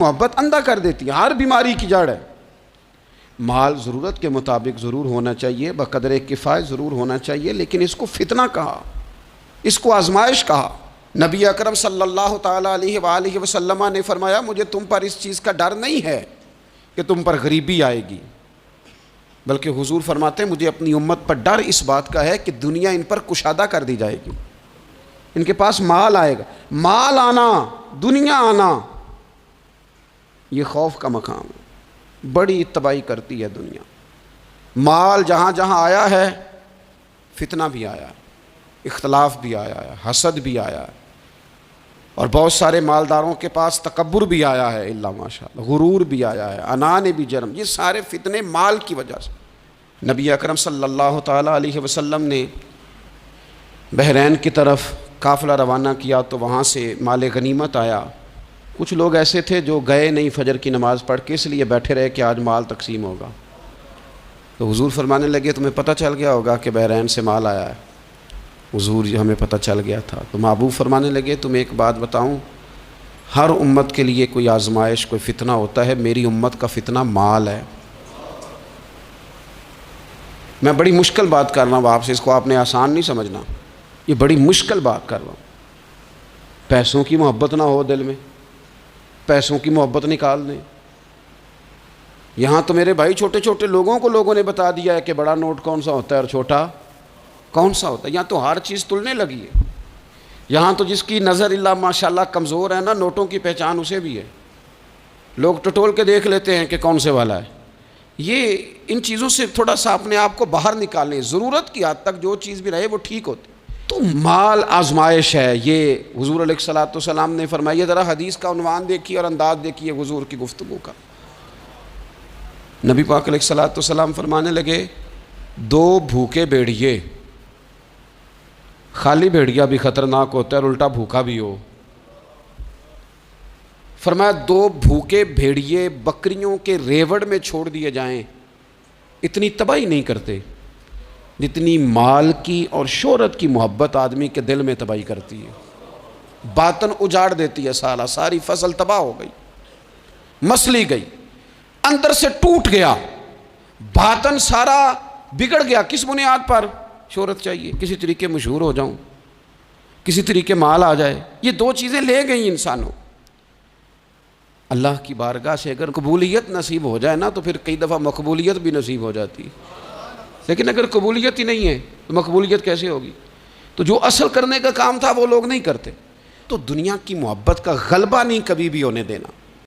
محبت اندھا کر دیتی ہے، ہر بیماری کی جڑ ہے۔ مال ضرورت کے مطابق ضرور ہونا چاہیے، بقدر کفایت ضرور ہونا چاہیے، لیکن اس کو فتنہ کہا، اس کو آزمائش کہا۔ نبی اکرم صلی اللہ تعالیٰ علیہ وآلہ وسلم نے فرمایا مجھے تم پر اس چیز کا ڈر نہیں ہے کہ تم پر غریبی آئے گی، بلکہ حضور فرماتے ہیں مجھے اپنی امت پر ڈر اس بات کا ہے کہ دنیا ان پر کشادہ کر دی جائے گی، ان کے پاس مال آئے گا، مال آنا، دنیا آنا، یہ خوف کا مقام ہے، بڑی تباہی کرتی ہے دنیا۔ مال جہاں جہاں آیا ہے فتنہ بھی آیا ہے، اختلاف بھی آیا ہے، حسد بھی آیا ہے، اور بہت سارے مالداروں کے پاس تکبر بھی آیا ہے، اللہ ماشاءاللہ، غرور بھی آیا ہے، انا نے بھی جرم، یہ سارے فتنے مال کی وجہ سے۔ نبی اکرم صلی اللہ تعالیٰ علیہ وسلم نے بحرین کی طرف قافلہ روانہ کیا تو وہاں سے مال غنیمت آیا۔ کچھ لوگ ایسے تھے جو گئے نہیں فجر کی نماز پڑھ کے، اس لیے بیٹھے رہے کہ آج مال تقسیم ہوگا۔ تو حضور فرمانے لگے تمہیں پتہ چل گیا ہوگا کہ بحرین سے مال آیا ہے؟ حضور ہمیں پتہ چل گیا تھا۔ تو محبوب فرمانے لگے تمہیں ایک بات بتاؤں، ہر امت کے لیے کوئی آزمائش، کوئی فتنہ ہوتا ہے، میری امت کا فتنہ مال ہے۔ میں بڑی مشکل بات کر رہا ہوں آپ سے، اس کو آپ نے آسان نہیں سمجھنا، یہ بڑی مشکل بات کر رہا ہوں۔ پیسوں کی محبت نہ ہو دل میں، پیسوں کی محبت نکال دیں۔ یہاں تو میرے بھائی چھوٹے چھوٹے لوگوں کو لوگوں نے بتا دیا ہے کہ بڑا نوٹ کون سا ہوتا ہے اور چھوٹا کون سا ہوتا ہے۔ یہاں تو ہر چیز تلنے لگی ہے، یہاں تو جس کی نظر اللہ ماشاءاللہ کمزور ہے نا، نوٹوں کی پہچان اسے بھی ہے، لوگ ٹٹول کے دیکھ لیتے ہیں کہ کون سے والا ہے۔ یہ ان چیزوں سے تھوڑا سا اپنے آپ کو باہر نکالیں، ضرورت کی حد تک جو چیز بھی رہے وہ ٹھیک ہوتی۔ تو مال آزمائش ہے، یہ حضور علیہ الصلوۃ والسلام نے فرمایا۔ ذرا حدیث کا عنوان دیکھیے اور انداز دیکھیے حضور کی گفتگو کا۔ نبی پاک علیہ الصلوۃ والسلام فرمانے لگے دو بھوکے بھیڑیے، خالی بھیڑیا بھی خطرناک ہوتا ہے اور الٹا بھوکا بھی ہو۔ فرمایا دو بھوکے بھیڑیے بکریوں کے ریوڑ میں چھوڑ دیے جائیں اتنی تباہی نہیں کرتے جتنی مال کی اور شہرت کی محبت آدمی کے دل میں تباہی کرتی ہے۔ باطن اجاڑ دیتی ہے، ساری فصل تباہ ہو گئی، مسلی گئی، اندر سے ٹوٹ گیا، باطن سارا بگڑ گیا۔ کس بنیاد پر؟ شہرت چاہیے، کسی طریقے مشہور ہو جاؤں، کسی طریقے مال آ جائے، یہ دو چیزیں لے گئیں انسانوں۔ اللہ کی بارگاہ سے اگر قبولیت نصیب ہو جائے نا تو پھر کئی دفعہ مقبولیت بھی نصیب ہو جاتی ہے، لیکن اگر قبولیت ہی نہیں ہے تو مقبولیت کیسے ہوگی؟ تو جو اصل کرنے کا کام تھا وہ لوگ نہیں کرتے۔ تو دنیا کی محبت کا غلبہ نہیں کبھی بھی ہونے دینا۔